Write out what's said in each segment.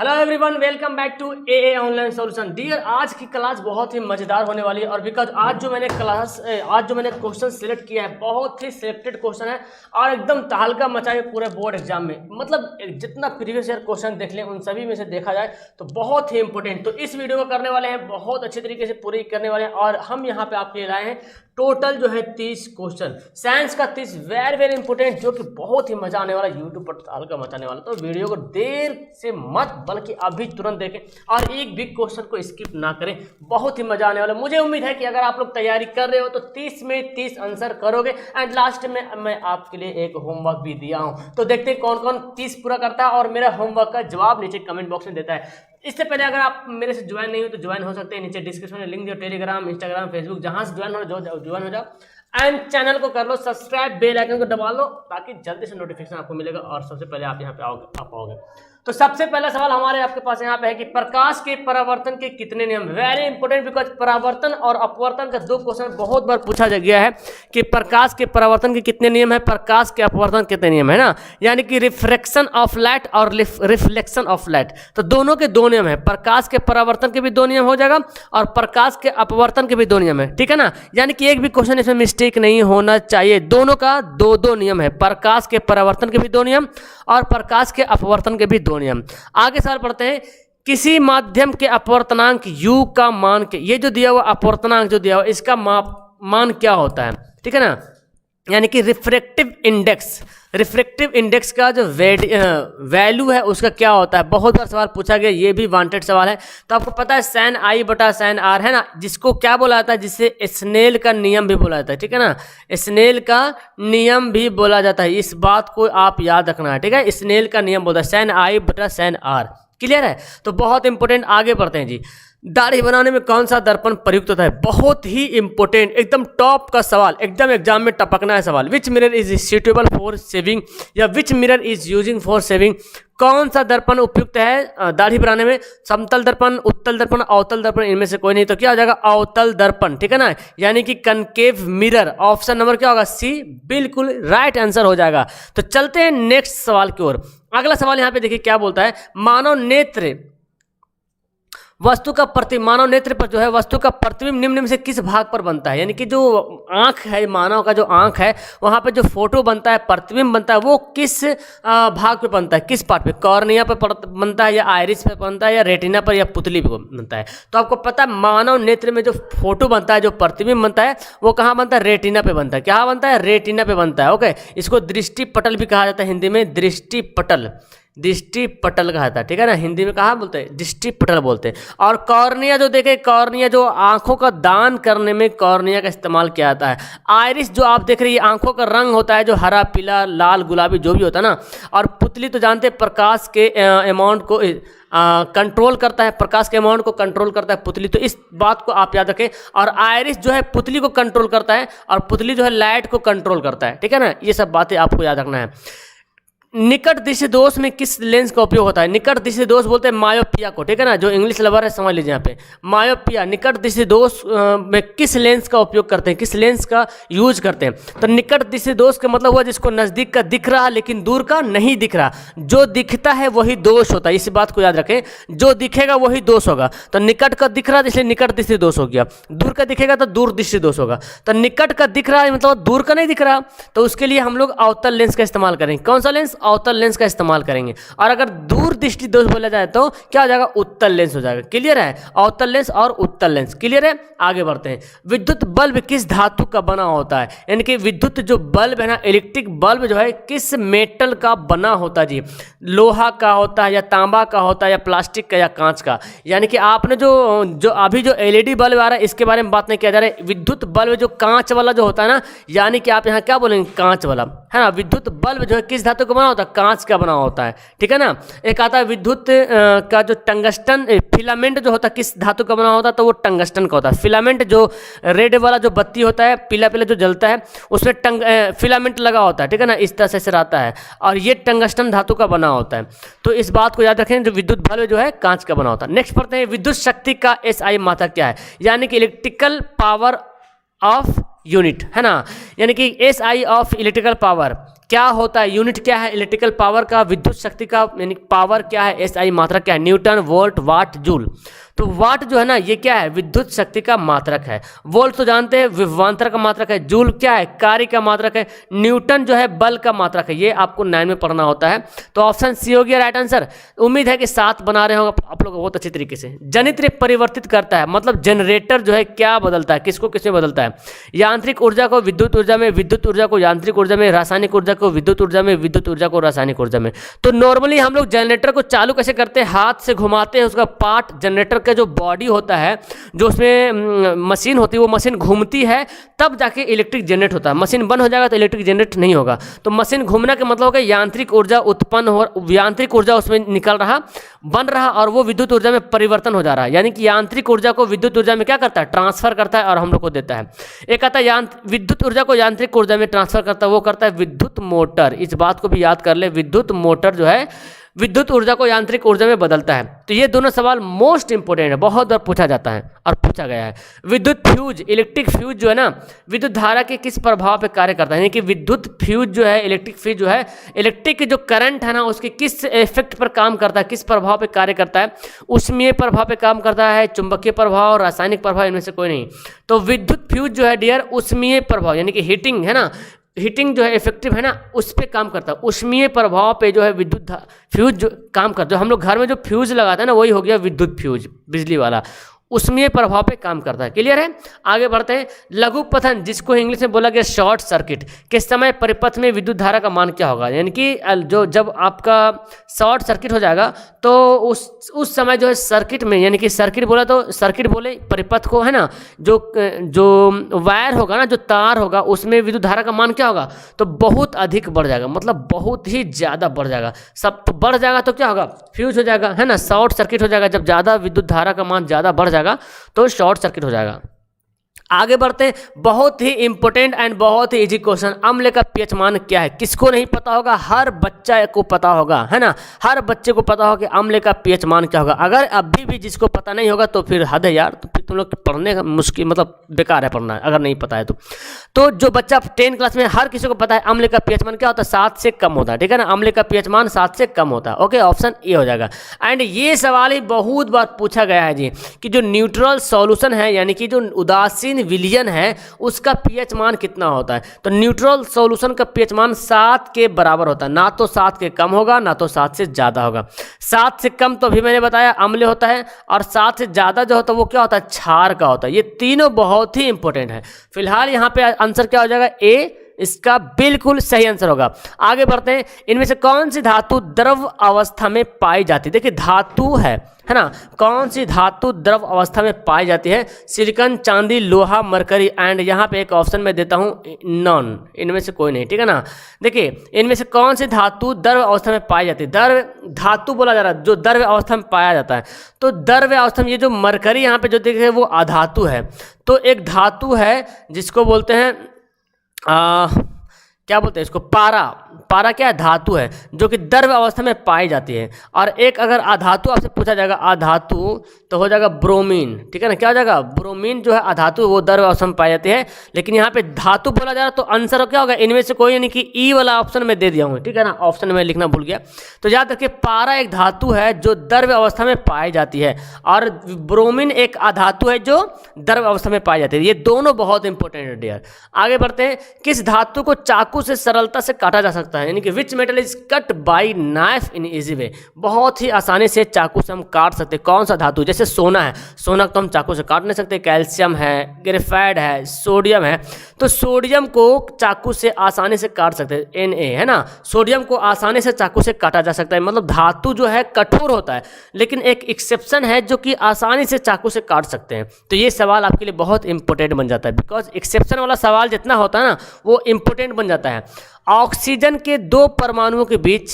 Hello everyone, welcome back to a online solution. Dear, आज की class बहुत ही मजेदार होने वाली है और बिकॉज आज जो मैंने क्वेश्चन सिलेक्ट किया है बहुत ही सिलेक्टेड क्वेश्चन है और एकदम तहलका मचाए पूरे बोर्ड एग्जाम में। मतलब जितना प्रीवियस ईयर क्वेश्चन देख लें उन सभी में से देखा जाए तो बहुत ही इंपॉर्टेंट। तो इस वीडियो को करने वाले हैं बहुत अच्छे तरीके से पूरी करने वाले हैं और हम यहाँ पे आपके लिए लाए हैं टोटल जो है 30 क्वेश्चन, साइंस का 30 वेरी इंपॉर्टेंट, जो कि बहुत ही मजा आने वाला, यूट्यूब पर तहलका मचाने वाला। तो वीडियो को देर से मत बल्कि अभी तुरंत देखें और एक भी क्वेश्चन को स्किप ना करें, बहुत ही मजा आने वाला। मुझे उम्मीद है कि अगर आप लोग तैयारी कर रहे हो तो 30 में 30 आंसर करोगे एंड लास्ट में मैं आपके लिए एक होमवर्क भी दिया हूं। तो देखते हैं कौन कौन 30 पूरा करता है और मेरा होमवर्क का जवाब नीचे कमेंट बॉक्स में देता है। इससे पहले अगर आप मेरे से ज्वाइन नहीं हो तो ज्वाइन हो सकते हैं, नीचे डिस्क्रिप्शन में लिंक दिया, टेलीग्राम, इंस्टाग्राम, फेसबुक, जहां से ज्वाइन हो जाओ एंड चैनल को कर लो सब्सक्राइब, बेल आइकन को दबा लो ताकि जल्दी से नोटिफिकेशन आपको मिलेगा और सबसे पहले आप यहाँ पे आओगे। तो सबसे पहला सवाल हमारे आपके पास यहाँ पे है कि प्रकाश के परावर्तन के कितने नियम। वेरी इंपॉर्टेंट, बिकॉज परावर्तन और अपवर्तन का 2 क्वेश्चन बहुत बार पूछा गया है कि प्रकाश के परावर्तन के कितने नियम है, प्रकाश के अपवर्तन कितने नियम है ना, यानी कि रिफ्रैक्शन ऑफ लाइट और रिफ्लेक्शन ऑफ लाइट। तो दोनों के 2 नियम है, प्रकाश के परावर्तन के भी 2 नियम हो जाएगा और प्रकाश के अपवर्तन के भी 2 नियम है, ठीक है ना। यानी कि एक भी क्वेश्चन इसमें मिस्टेक नहीं होना चाहिए, दोनों का 2 नियम है, प्रकाश के परावर्तन के भी 2 नियम और प्रकाश के अपवर्तन के भी 2 नियम। आगे सवाल पढ़ते हैं, किसी माध्यम के अपवर्तनांक u का मान के, ये जो दिया हुआ अपवर्तनांक जो दिया हुआ इसका मान क्या होता है, ठीक है ना, यानी कि रिफ्रैक्टिव इंडेक्स का जो वैल्यू है उसका क्या होता है। बहुत बार सवाल पूछा गया, ये भी वांटेड सवाल है। तो आपको पता है sin i बटा sin r है ना, जिसको क्या बोला जाता है, जिसे स्नेल का नियम भी बोला जाता है, ठीक है ना, स्नेल का नियम भी बोला जाता है। इस बात को आप याद रखना है, ठीक है, स्नेल का नियम बोलता है sin i बटा sin r। क्लियर है, तो बहुत इंपॉर्टेंट। आगे बढ़ते हैं जी, दाढ़ी बनाने में कौन सा दर्पण प्रयुक्त होता है। बहुत ही इंपॉर्टेंट, एकदम टॉप का सवाल, एकदम एग्जाम में टपकना है सवाल। Which mirror is suitable for shaving या which mirror is using for shaving. कौन सा दर्पण उपयुक्त है दाढ़ी बनाने में, समतल दर्पण, उत्तल दर्पण, अवतल दर्पण, इनमें से कोई नहीं। तो क्या हो जाएगा, अवतल दर्पण, ठीक है ना, यानी कि कनकेव मिरर। ऑप्शन नंबर क्या होगा, सी, बिल्कुल राइट आंसर हो जाएगा। तो चलते हैं नेक्स्ट सवाल की ओर। अगला सवाल यहाँ पे देखिए क्या बोलता है, मानव नेत्र मानव नेत्र पर जो है वस्तु का प्रतिबिंब निम्न में से किस भाग पर बनता है। यानी कि जो आंख है, मानव का जो आंख है वहां पे जो फोटो बनता है, प्रतिबिंब बनता है, वो किस भाग पे बनता है, किस पार्ट पे, कॉर्निया पे बनता है या आइरिस पे बनता है या रेटिना पर या पुतली पे बनता है। तो आपको पता है मानव नेत्र में जो फोटो बनता है, जो प्रतिबिंब बनता है, वो कहाँ बनता है, रेटिना पे बनता है। क्या बनता है, रेटिना पे बनता है। ओके, इसको दृष्टि पटल भी कहा जाता है, हिंदी में दृष्टि पटल कहा था, ठीक है ना, हिंदी में कहा बोलते हैं, दृष्टि पटल बोलते हैं। और कॉर्निया जो देखे, कॉर्निया जो आंखों का दान करने में कॉर्निया का इस्तेमाल किया जाता है। आइरिस जो आप देख रही है, आंखों का रंग होता है जो हरा, पीला, लाल, गुलाबी जो भी होता है ना। और पुतली तो जानते हैं प्रकाश के अमाउंट को कंट्रोल करता है, प्रकाश के अमाउंट को कंट्रोल करता है पुतली, तो इस बात को आप याद रखें। और आइरिस जो है पुतली को कंट्रोल करता है और पुतली जो है लाइट को कंट्रोल करता है, ठीक है ना, ये सब बातें आपको याद रखना है। निकट दृष्टि दोष में किस लेंस का उपयोग होता है। निकट दृष्टि दोष बोलते हैं मायोपिया को, ठीक है ना, जो इंग्लिश लवर है समझ लीजिए यहाँ पे, मायोपिया, निकट दृष्टि दोष में किस लेंस का उपयोग करते हैं, किस लेंस का यूज करते हैं। तो निकट दृष्टि दोष का मतलब हुआ जिसको नजदीक का दिख रहा लेकिन दूर का नहीं दिख रहा, जो दिखता है वही दोष होता है, इस बात को याद रखें, जो दिखेगा वही दोष होगा। तो निकट का दिख रहा इसलिए निकट दृष्टि दोष हो गया, दूर का दिखेगा तो दूर दृष्टि दोष होगा। तो निकट का दिख रहा है मतलब दूर का नहीं दिख रहा, तो उसके लिए हम लोग अवतल लेंस का इस्तेमाल करेंगे। कौन सा लेंस, अवतल लेंस का इस्तेमाल करेंगे। और अगर दूर दृष्टि दोष बोला जाए तो क्या हो जाएगा, उत्तल लेंस हो जाएगा। क्लियर है, अवतल लेंस और उत्तल लेंस। क्लियर है, आगे बढ़ते हैं। विद्युत बल्ब किस धातु का बना होता है, यानी कि विद्युत जो बल्ब है ना, इलेक्ट्रिक बल्ब जो है किस मेटल का बना होता है जी, लोहा का होता है या तांबा का होता है या प्लास्टिक का या कांच का। यानी कि आपने जो अभी जो एलईडी बल्ब आ रहा है इसके बारे में बात नहीं किया जा रहा है, विद्युत बल्ब जो कांच वाला जो होता है ना, यानी कि आप यहाँ क्या बोलेंगे, कांच वाला, है ना। विद्युत बल्ब जो है किस धातु का बना होता है, कांच का बना होता है, ठीक है ना। एक आता है विद्युत का जो टंगस्टन फिलामेंट जो होता है किस धातु का बना होता है, तो वो टंगस्टन का होता है। फिलामेंट जो रेड वाला जो बत्ती होता है, पीला पीला जो जलता है, उसमें फिलामेंट लगा होता है, ठीक है ना, इस तरह से रहता है और ये टंगस्टन धातु का बना होता है। तो इस बात को याद रखें, जो विद्युत बल्ब जो है कांच का बना होता है। नेक्स्ट पढ़ते हैं, विद्युत शक्ति का एसआई मात्रक क्या है, यानी कि इलेक्ट्रिकल पावर ऑफ यूनिट, है ना, यानी कि एसआई ऑफ इलेक्ट्रिकल पावर क्या होता है, यूनिट क्या है इलेक्ट्रिकल पावर का, विद्युत शक्ति का यानी पावर क्या है, एसआई मात्रक क्या है, न्यूटन, वोल्ट, वाट, जूल। तो वाट जो है ना ये क्या है, विद्युत शक्ति का मात्रक है। वोल्ट तो जानते हैं विभवांतर का मात्रक है। जूल क्या है, कार्य का मात्रक है। न्यूटन जो है बल का मात्रक है। ये आपको 9 में पढ़ना होता है। तो ऑप्शन सी हो गया राइट आंसर। उम्मीद है कि 7 बना रहे होंगे आप लोग बहुत अच्छी तरीके से। जनित्र परिवर्तित करता है, मतलब जनरेटर जो है क्या बदलता है, किसको किसमें बदलता है। यांत्रिक ऊर्जा को विद्युत ऊर्जा में, विद्युत ऊर्जा को यांत्रिक ऊर्जा में, रासायनिक ऊर्जा को विद्युत ऊर्जा में, विद्युत ऊर्जा को रासायनिक ऊर्जा में। तो नॉर्मली हम लोग जनरेटर को चालू कैसे करते हैं, हाथ से घुमाते हैं, उसका पार्ट जनरेटर का जो बॉडी होता है, जो उसमें मशीन होती है, वो मशीन घूमती है तब जाके इलेक्ट्रिक जनरेट होता है। मशीन बंद हो जाएगा तो इलेक्ट्रिक जनरेट नहीं होगा। तो मशीन घूमने का मतलब होगा यांत्रिक ऊर्जा उत्पन्न हो, यांत्रिक ऊर्जा उसमें निकल रहा, बन रहा और वो विद्युत ऊर्जा में परिवर्तन हो जा रहा है। यानी कि यांत्रिक ऊर्जा को विद्युत ऊर्जा में क्या करता है, ट्रांसफर करता है और हम लोग को देता है। एक आता है विद्युत ऊर्जा को यांत्रिक ऊर्जा में ट्रांसफर करता है, वो करता है विद्युत मोटर। इस बात को भी याद कर ले, विद्युत मोटर जो है विद्युत ऊर्जा को यांत्रिक ऊर्जा में बदलता है। तो ये दोनों सवाल मोस्ट इंपोर्टेंट है, बहुत बार पूछा जाता है और पूछा गया है। विद्युत फ्यूज, इलेक्ट्रिक फ्यूज जो है ना, विद्युत धारा के किस प्रभाव पे कार्य करता है। यानी कि विद्युत फ्यूज जो है, इलेक्ट्रिक फ्यूज जो है, इलेक्ट्रिक के जो करंट है ना उसके किस इफेक्ट पर काम करता है, किस प्रभाव पे कार्य करता है। उष्मीय प्रभाव पे काम करता है, चुंबकीय प्रभाव, रासायनिक प्रभाव, इनमें से कोई नहीं। तो विद्युत फ्यूज जो है डियर उष्मीय प्रभाव यानी कि हीटिंग है ना, हीटिंग जो है इफेक्टिव है ना, उस पर काम करता है। उष्मीय प्रभाव पे जो है विद्युत फ्यूज जो काम करता है, जो हम लोग घर में जो फ्यूज लगाते हैं ना वही हो गया विद्युत फ्यूज, बिजली वाला, उष्मीय प्रभाव पे काम करता है। क्लियर है। आगे बढ़ते हैं। लघु पथन, जिसको इंग्लिश में बोला गया शॉर्ट सर्किट, के समय परिपथ में विद्युत धारा का मान क्या होगा। यानी कि जो जब आपका शॉर्ट सर्किट हो जाएगा तो उस समय जो है सर्किट में, यानी कि सर्किट बोला तो सर्किट बोले परिपथ को है ना, जो वायर होगा ना, जो तार होगा उसमें विद्युत धारा का मान क्या होगा, तो बहुत अधिक बढ़ जाएगा, मतलब बहुत ही ज़्यादा बढ़ जाएगा। सब तो बढ़ जाएगा तो क्या होगा, फ्यूज हो जाएगा है ना, शॉर्ट सर्किट हो जाएगा। जब ज़्यादा विद्युत धारा का मान ज़्यादा बढ़ जाएगा तो शॉर्ट सर्किट हो जाएगा। आगे बढ़ते हैं। बहुत ही इंपॉर्टेंट एंड बहुत ही इजी क्वेश्चन, अम्ल का पीएच मान क्या है। किसको नहीं पता होगा, हर बच्चा को पता होगा है ना, हर बच्चे को पता होगा कि अम्ल का पीएच मान क्या होगा। अगर अभी भी जिसको पता नहीं होगा तो फिर हद है यार, तो फिर तुम लोग पढ़ने का मुश्किल, मतलब बेकार है पढ़ना अगर नहीं पता है तो जो बच्चा 10 क्लास में, हर किसी को पता है अम्ल का पीएच मान क्या होता है, 7 से कम होता है। ठीक है ना, अम्ल का पीएच मान 7 से कम होता है। ओके, ऑप्शन ए हो जाएगा। एंड ये सवाल ही बहुत बार पूछा गया है जी कि जो न्यूट्रल सॉल्यूशन है, यानी कि जो उदासीन विलयन है, उसका पीएच मान कितना होता है। तो न्यूट्रल सॉल्यूशन का पीएच मान 7 के बराबर होता है, ना तो 7 के कम होगा ना तो 7 से ज़्यादा होगा। 7 से कम तो अभी मैंने बताया अम्ल होता है, और 7 से ज़्यादा जो होता है वो क्या होता है, क्षार का होता है। ये तीनों बहुत ही इंपॉर्टेंट है। फिलहाल यहाँ पे आंसर क्या हो जाएगा, ए इसका बिल्कुल सही आंसर होगा। आगे बढ़ते हैं। इनमें से कौन सी धातु द्रव अवस्था में पाई जाती है। देखिए धातु है ना, कौन सी धातु द्रव अवस्था में पाई जाती है। सिलिकॉन, चांदी, लोहा, मरकरी। एंड यहाँ पे एक ऑप्शन मैं देता हूँ नॉन, इनमें से कोई नहीं। ठीक है ना, देखिए इनमें से कौन सी धातु द्रव अवस्था में पाई जाती है। द्रव धातु बोला जा रहा है जो द्रव अवस्था में पाया जाता है। तो द्रव अवस्था में ये जो मरकरी यहाँ पे जो देखे वो अधातु है। तो एक धातु है जिसको बोलते हैं क्या बोलते हैं इसको, पारा। पारा क्या है, धातु है जो कि द्रव अवस्था में पाई जाती है। और एक अगर अधातु आपसे पूछा जाएगा, अधातु तो हो जाएगा ब्रोमीन। ठीक है ना, क्या हो जाएगा, ब्रोमीन जो है अधातु, वो द्रव अवस्था में पाई जाती है। लेकिन यहाँ पे धातु बोला जा रहा है तो आंसर क्या होगा, इनमें से कोई, यानी कि ई वाला ऑप्शन में दे दिया हूँ। ठीक है ना, ऑप्शन में लिखना भूल गया। तो याद रखिए पारा एक धातु है जो द्रव अवस्था में पाई जाती है, और ब्रोमीन एक अधातु है जो द्रव अवस्था में पाई जाती है। ये दोनों बहुत इंपॉर्टेंट है डियर। आगे बढ़ते हैं। किस धातु को चाकू से सरलता से काटा जा सकता है, यानी कि which metal is cut by knife in easy way. बहुत ही आसानी से चाकू से हम काट सकते हैं। कौन सा धातु, जैसे सोना है, सोना को तो हम चाकू से काट नहीं सकते। कैल्शियम है, ग्रेफाइट है, सोडियम है। तो सोडियम को चाकू से आसानी से काट सकते हैं, Na है ना, सोडियम को आसानी से चाकू से काटा जा सकता है। मतलब धातु जो है कठोर होता है, लेकिन एक एक्सेप्शन है जो कि आसानी से चाकू से काट सकते हैं। तो ये सवाल आपके लिए बहुत इंपॉर्टेंट बन जाता है, बिकॉज एक्सेप्शन वाला सवाल जितना होता है ना वो इंपॉर्टेंट बन जाता है। ऑक्सीजन के 2 परमाणुओं के बीच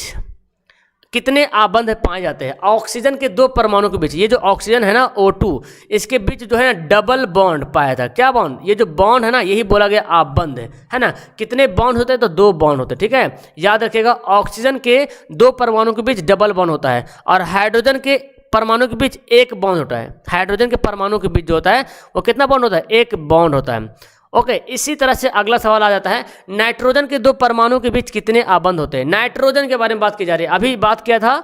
कितने आबंध पाए जाते हैं। ऑक्सीजन के 2 परमाणुओं के बीच, ये जो ऑक्सीजन है ना O2, इसके बीच जो है ना डबल बॉन्ड पाया था। क्या बॉन्ड, ये जो बॉन्ड है ना यही बोला गया आबंध है ना। कितने बॉन्ड होते हैं, तो 2 बॉन्ड होते हैं। ठीक है, याद रखिएगा ऑक्सीजन के 2 परमाणुओं के बीच डबल बॉन्ड होता है, और हाइड्रोजन के परमाणु के बीच 1 बॉन्ड होता है। हाइड्रोजन के परमाणु के बीच जो होता है वो कितना बॉन्ड होता है, 1 बॉन्ड होता है। ओके, इसी तरह से अगला सवाल आ जाता है, नाइट्रोजन के दो परमाणु के बीच कितने आबंध होते हैं। नाइट्रोजन के बारे में बात की जा रही है, अभी बात किया था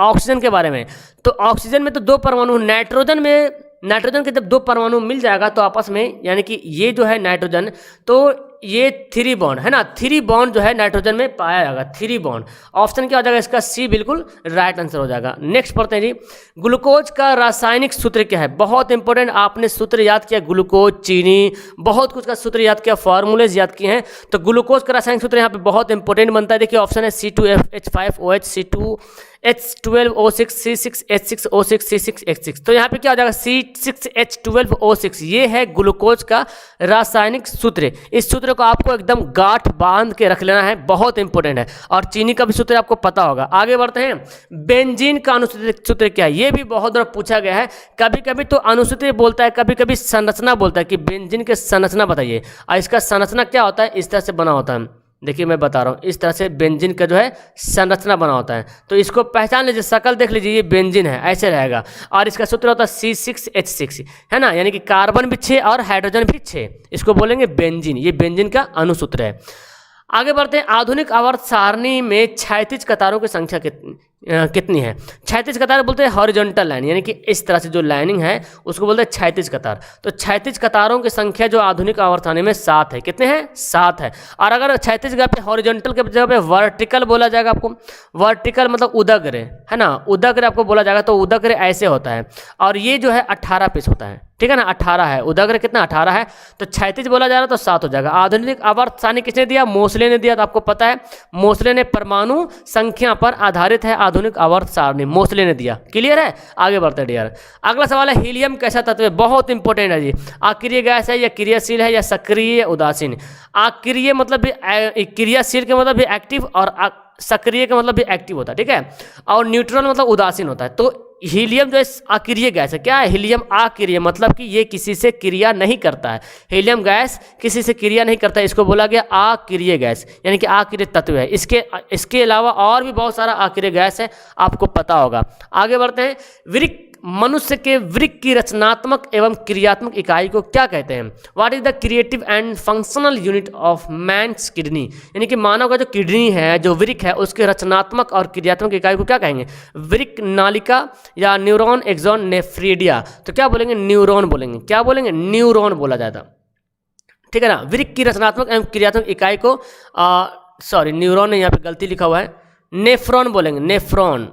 ऑक्सीजन के बारे में। तो ऑक्सीजन में तो दो परमाणु, नाइट्रोजन के जब दो परमाणु मिल जाएगा तो आपस में, यानी कि ये जो है नाइट्रोजन, तो ये 3 बॉन्ड है ना, 3 बॉन्ड जो है नाइट्रोजन में पाया जाएगा, 3 बॉन्ड। ऑप्शन क्या हो जाएगा इसका, सी बिल्कुल राइट आंसर हो जाएगा। नेक्स्ट पढ़ते हैं जी, ग्लूकोज का रासायनिक सूत्र क्या है। बहुत इंपॉर्टेंट, आपने सूत्र याद किया, ग्लूकोज, चीनी, बहुत कुछ का सूत्र याद किया, फॉर्मूलेज याद किए हैं। तो ग्लूकोज का रासायनिक सूत्र यहाँ पे बहुत इंपॉर्टेंट बनता है। देखिए ऑप्शन है C2H5OH, C2H12O6, C6H6O6, C6H6। तो यहाँ पे क्या हो जाएगा, C6H12O6, ये है ग्लूकोज का रासायनिक सूत्र। इस सूत्र को आपको एकदम गांठ बांध के रख लेना है, बहुत इंपॉर्टेंट है। और चीनी का भी सूत्र आपको पता होगा। आगे बढ़ते हैं, बेंजीन का अनुसूत्र क्या है, ये भी बहुत बार पूछा गया है। कभी कभी तो अनुसूत्र बोलता है, कभी कभी संरचना बोलता है कि बेंजीन के संरचना बताइए, और इसका संरचना क्या होता है, इस तरह से बना होता है। देखिए मैं बता रहा हूँ, इस तरह से बेंजीन का जो है संरचना बना होता है। तो इसको पहचान लीजिए, शक्ल देख लीजिए, ये बेंजीन है, ऐसे रहेगा। और इसका सूत्र होता है C6H6, है ना, यानी कि कार्बन भी 6 और हाइड्रोजन भी 6, इसको बोलेंगे बेंजीन। ये बेंजीन का अनुसूत्र है। आगे बढ़ते हैं, आधुनिक आवर्त सारणी में क्षैतिज कतारों की संख्या कितनी है। क्षैतिज कतार बोलते हैं हॉरिजॉन्टल लाइन, यानी कि इस तरह से जो लाइनिंग है उसको बोलते हैं क्षैतिज कतार। तो क्षैतिज कतारों की संख्या जो आधुनिक आवर्त सारणी में 7 है। कितने हैं, 7 है। और अगर क्षैतिज जगह पे, हॉरिजॉन्टल के जगह पे वर्टिकल बोला जाएगा आपको, वर्टिकल मतलब उदग्र, है ना, उदग्र आपको बोला जाएगा। तो उदग्र ऐसे होता है, और ये जो है 18 पीस होता है, ठीक है ना, 18 है। उदग्र कितना, 18 है। तो क्षैतिज बोला जा रहा है तो 7 हो जाएगा। आधुनिक आवर्त सारणी किसने दिया, मोसले ने दिया। तो आपको पता है मोसले ने परमाणु संख्या पर आधारित है आधुनिक आवर्त सारणी, मोसले ने दिया। क्लियर है, आगे बढ़ते हैं डियर। अगला सवाल है, हीलियम कैसा तत्व है। बहुत इंपॉर्टेंट है जी। अक्रिय गैस है, या क्रियाशील है, या सक्रिय, या उदासीन। अक्रिय मतलब भी, क्रियाशील के मतलब भी एक्टिव, और सक्रिय का मतलब भी एक्टिव होता है, ठीक है। और न्यूट्रल मतलब उदासीन होता है। तो हीलियम जो है अक्रिय गैस है। क्या है, हीलियम अक्रिय, मतलब कि ये किसी से क्रिया नहीं करता है। हीलियम गैस किसी से क्रिया नहीं करता है, इसको बोला गया अक्रिय गैस, यानी कि अक्रिय तत्व है। इसके अलावा और भी बहुत सारा अक्रिय गैस है, आपको पता होगा। आगे बढ़ते हैं, वृक्क, मनुष्य के वृक्क की रचनात्मक एवं क्रियात्मक इकाई को क्या कहते हैं। What is the creative and functional unit of man's kidney, यानी कि मानव का जो किडनी है, जो वृक्क है, उसके रचनात्मक और क्रियात्मक इकाई को क्या कहेंगे। वृक्क नालिका, या न्यूरॉन, एक्सॉन, नेफ्रिडिया। तो क्या बोलेंगे, न्यूरॉन बोलेंगे। क्या बोलेंगे, न्यूरॉन बोला जाता, ठीक है ना। वृक्क की रचनात्मक एवं क्रियात्मक इकाई को सॉरी, न्यूरॉन ने यहाँ पे गलती लिखा हुआ है, नेफ्रॉन बोलेंगे। नेफ्रॉन,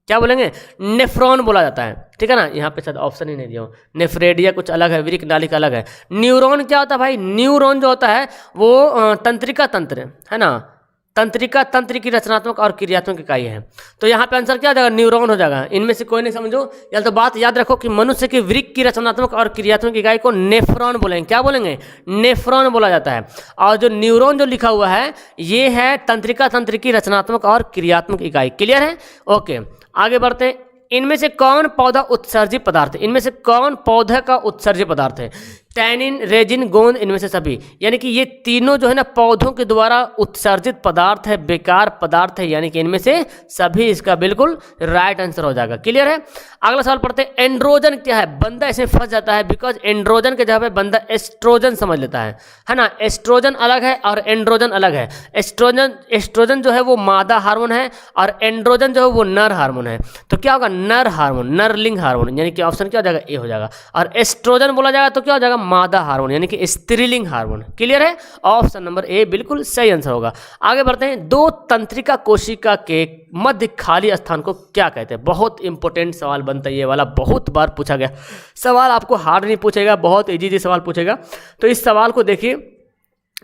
क्या बोलेंगे, नेफ्रॉन बोला जाता है, ठीक है ना। यहाँ पे शायद ऑप्शन ही नहीं दिया हूँ। नेफ्रेडिया कुछ अलग है, वृक्क नालिका अलग है। न्यूरॉन क्या होता है भाई, न्यूरॉन जो होता है वो तंत्रिका तंत्र, है ना, तंत्रिका तंत्र की रचनात्मक और क्रियात्मक इकाई है। तो यहाँ पे आंसर क्या हो जाएगा, न्यूरॉन हो जाएगा। इनमें से कोई नहीं समझो, या तो बात याद रखो कि मनुष्य के वृक्क की रचनात्मक और क्रियात्मक इकाई को नेफ्रॉन बोलेंगे। क्या बोलेंगे, नेफ्रॉन बोला जाता है। और जो न्यूरॉन जो लिखा हुआ है, ये है तंत्रिका तंत्र की रचनात्मक और क्रियात्मक इकाई। क्लियर है, ओके। आगे बढ़ते हैं, इनमें से कौन पौधा उत्सर्जित पदार्थ है। इनमें से कौन पौधे का उत्सर्जित पदार्थ है। टैनिन, रेजिन, गोंद, इनमें से सभी, यानी कि ये तीनों जो है ना पौधों के द्वारा उत्सर्जित पदार्थ है, बेकार पदार्थ है, यानी कि इनमें से सभी इसका बिल्कुल राइट आंसर हो जाएगा। क्लियर है। अगला सवाल पढ़ते हैं, एंड्रोजन क्या है। बंदा इसमें फंस जाता है, बिकॉज एंड्रोजन के जगह पे बंदा एस्ट्रोजन समझ लेता है ना। एस्ट्रोजन अलग है और एंड्रोजन अलग है। एस्ट्रोजन जो है वो मादा हार्मोन है, और एंड्रोजन जो है वो नर हार्मोन है। तो क्या होगा, नर हार्मोन, नरलिंग हार्मोन, यानी कि ऑप्शन क्या हो जाएगा, ए हो जाएगा। और एस्ट्रोजन बोला जाएगा तो क्या हो जाएगा, मादा हार्मोन, यानी कि स्त्रीलिंग हार्मोन। क्लियर है, ऑप्शन नंबर ए बिल्कुल सही आंसर होगा। आगे बढ़ते हैं, दो तंत्रिका कोशिका के मध्य खाली स्थान को क्या कहते हैं। बहुत इंपॉर्टेंट सवाल बनता है ये वाला, बहुत बार पूछा गया सवाल, आपको हार्ड नहीं पूछेगा, बहुत इजी सवाल पूछेगा। तो इस सवाल को देखिए,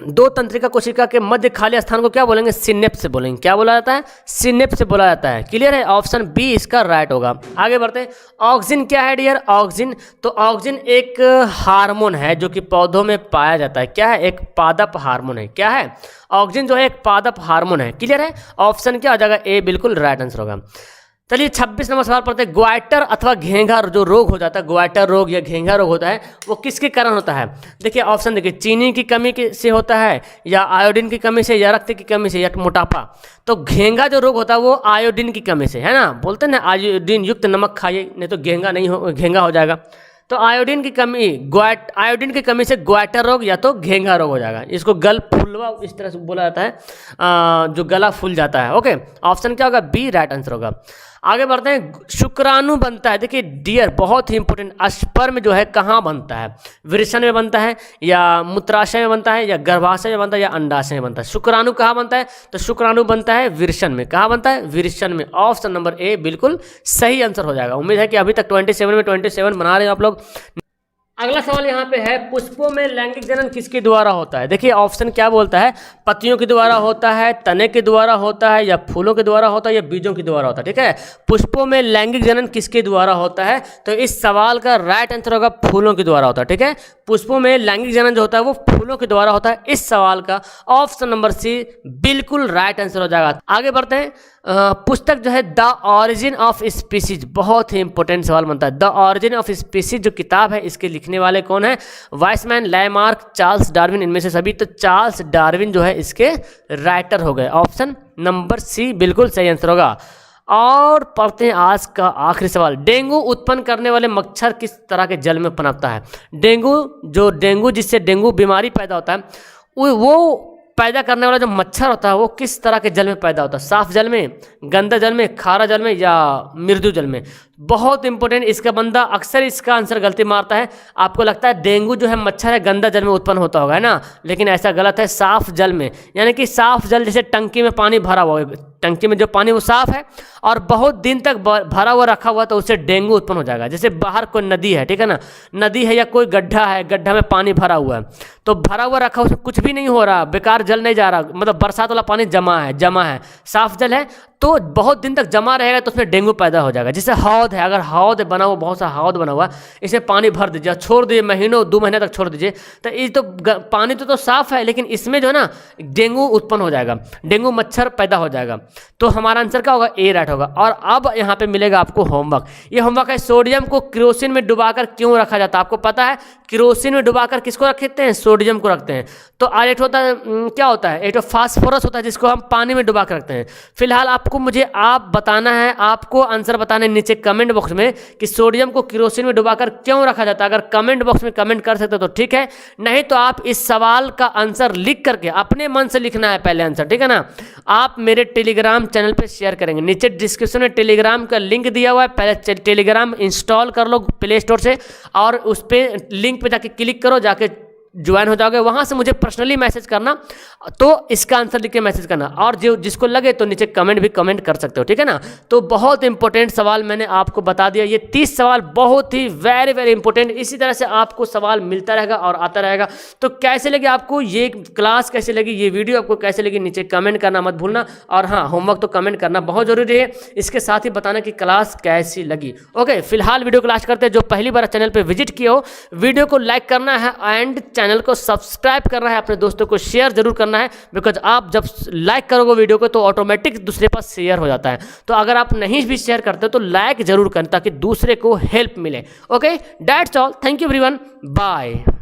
दो तंत्रिका कोशिका के मध्य खाली स्थान को क्या बोलेंगे, सिनेप्स से बोलेंगे। क्या बोला जाता है, सिनेप्स से बोला जाता है। क्लियर है, ऑप्शन बी इसका राइट होगा। आगे बढ़ते हैं, ऑक्सिन क्या है डियर। ऑक्सिन, तो ऑक्सिन एक हार्मोन है जो कि पौधों में पाया जाता है। क्या है, एक पादप हार्मोन है। क्या है, ऑक्सिन जो है एक पादप हार्मोन है। क्लियर है, ऑप्शन क्या हो जाएगा, ए बिल्कुल राइट आंसर होगा। चलिए 26 नंबर सवाल पढ़ते हैं, ग्वाइटर अथवा घेंघा जो रोग हो जाता है, ग्वाइटर रोग या घेंघा रोग होता है, वो किसके कारण होता है। देखिए ऑप्शन देखिए, चीनी की कमी से होता है, या आयोडीन की कमी से, या रक्त की कमी से, या मोटापा। तो घेंघा जो रोग होता है वो आयोडीन की कमी से, है ना। बोलते हैं ना, आयोडीन युक्त नमक खाइए, नहीं तो घेंघा नहीं हो, घेंघा हो जाएगा। तो आयोडीन की कमी से ग्वाटर रोग या तो घेंघा रोग हो जाएगा। इसको गल फुलवा इस तरह से बोला जाता है, जो गला फूल जाता है। ओके, ऑप्शन क्या होगा? बी राइट आंसर होगा। आगे बढ़ते हैं। शुक्राणु बनता है, देखिए डियर बहुत ही इंपॉर्टेंट, स्पर्म जो है कहाँ बनता है? वृषण में बनता है या मूत्राशय में बनता है या गर्भाशय में बनता है या अंडाशय में बनता है? शुक्राणु कहाँ बनता है? तो शुक्राणु बनता है वृषण में। कहाँ बनता है? वृषण में। ऑप्शन नंबर ए बिल्कुल सही आंसर हो जाएगा। उम्मीद है कि अभी तक 27 में 27 बना रहे हैं आप लोग। अगला सवाल यहाँ पे है, पुष्पों में लैंगिक जनन किसके द्वारा होता है? देखिए ऑप्शन क्या बोलता है, पत्तियों के द्वारा होता है, तने के द्वारा होता है, या फूलों के द्वारा होता है, या बीजों के द्वारा होता है। ठीक है, पुष्पों में लैंगिक जनन किसके द्वारा होता है? तो इस सवाल का राइट आंसर होगा फूलों के द्वारा होता है। ठीक है, पुष्पों में लैंगिक जनन जो होता है वो फूलों के द्वारा होता है। इस सवाल का ऑप्शन नंबर सी बिल्कुल राइट आंसर हो जाएगा। आगे बढ़ते हैं। पुस्तक जो है द ऑरिजिन ऑफ स्पीसीज, बहुत ही इंपॉर्टेंट सवाल बनता है। द ऑरिजिन ऑफ स्पीसीज जो किताब है, इसके लिखने वाले कौन है? वाइसमैन, लैमार्क, चार्ल्स डार्विन, इनमें से सभी। तो चार्ल्स डार्विन जो है इसके राइटर हो गए। ऑप्शन नंबर सी बिल्कुल सही आंसर होगा। और पढ़ते हैं आज का आखिरी सवाल। डेंगू उत्पन्न करने वाले मच्छर किस तरह के जल में पनपता है? डेंगू जिससे डेंगू बीमारी पैदा होता है, वो पैदा करने वाला जो मच्छर होता है वो किस तरह के जल में पैदा होता है? साफ जल में, गंदा जल में, खारा जल में, या मृदु जल में? बहुत इंपॉर्टेंट, इसका बंदा अक्सर इसका आंसर गलती मारता है। आपको लगता है डेंगू जो है मच्छर है गंदा जल में उत्पन्न होता होगा, है ना? लेकिन ऐसा गलत है, साफ जल में। यानी कि साफ जल, जैसे टंकी में पानी भरा हुआ है, टंकी में जो पानी वो साफ है और बहुत दिन तक भरा हुआ रखा हुआ, तो उससे डेंगू उत्पन्न हो जाएगा। जैसे बाहर कोई नदी है, ठीक है ना, नदी है या कोई गड्ढा है, गड्ढा में पानी भरा हुआ है, तो भरा हुआ रखा, उसमें कुछ भी नहीं हो रहा, बेकार जल नहीं जा रहा, मतलब बरसात वाला पानी जमा है, साफ जल है, तो बहुत दिन तक जमा रहेगा तो उसमें डेंगू पैदा हो जाएगा। जैसे हौद है, अगर हौद बना हुआ, बहुत सा हौद बना हुआ, इसे पानी भर दीजिए, छोड़ दीजिए, महीनों 2 महीने तक छोड़ दीजिए, तो ये तो पानी तो साफ है, लेकिन इसमें जो है ना डेंगू उत्पन्न हो जाएगा, डेंगू मच्छर पैदा हो जाएगा। तो हमारा आंसर क्या होगा? ए राइट होगा। और अब यहाँ पे मिलेगा आपको होमवर्क। ये होमवर्क है, सोडियम को केरोसिन में डुबाकर क्यों रखा जाता है? आपको पता है केरोसिन में डुबाकर किसको रखते हैं? सोडियम को रखते हैं। तो एक होता है, क्या होता है? एक तो फास्फोरस होता है जिसको हम पानी में डुबा कर रखते हैं। फिलहाल आपको मुझे बताना है, आपको आंसर बताना है नीचे कमेंट बॉक्स में कि सोडियम को केरोसिन में डुबाकर क्यों रखा जाता है। अगर कमेंट बॉक्स में कमेंट कर सकते हो तो ठीक है, नहीं तो आप इस सवाल का आंसर लिख करके अपने मन से लिखना है पहले आंसर, ठीक है ना? आप मेरे टेलीग्राम चैनल पे शेयर करेंगे, नीचे डिस्क्रिप्शन में टेलीग्राम का लिंक दिया हुआ है, पहले टेलीग्राम इंस्टॉल कर लो प्ले स्टोर से, और उस पर लिंक पे जाके क्लिक करो, जाके ज्वाइन हो जाओगे। वहां से मुझे पर्सनली मैसेज करना, तो इसका आंसर लिख के मैसेज करना, और जो जिसको लगे तो नीचे कमेंट भी कमेंट कर सकते हो, ठीक है ना? तो बहुत इंपॉर्टेंट सवाल मैंने आपको बता दिया। ये 30 सवाल बहुत ही वेरी वेरी इंपॉर्टेंट, इसी तरह से आपको सवाल मिलता रहेगा और आता रहेगा। तो कैसे लगी आपको ये क्लास, कैसे लगी ये वीडियो, आपको कैसे लगी नीचे कमेंट करना मत भूलना। और हाँ, होमवर्क तो कमेंट करना बहुत जरूरी है, इसके साथ ही बताना कि क्लास कैसी लगी। ओके, फिलहाल वीडियो क्लास करते हैं। जो पहली बार चैनल पर विजिट किए हो, वीडियो को लाइक करना है एंड चैनल को सब्सक्राइब करना है, अपने दोस्तों को शेयर जरूर करना है, बिकॉज आप जब लाइक करोगे वीडियो को तो ऑटोमेटिक दूसरे पास शेयर हो जाता है। तो अगर आप नहीं भी शेयर करते तो लाइक जरूर करें ताकि दूसरे को हेल्प मिले। Okay, that's all, thank you everyone, bye.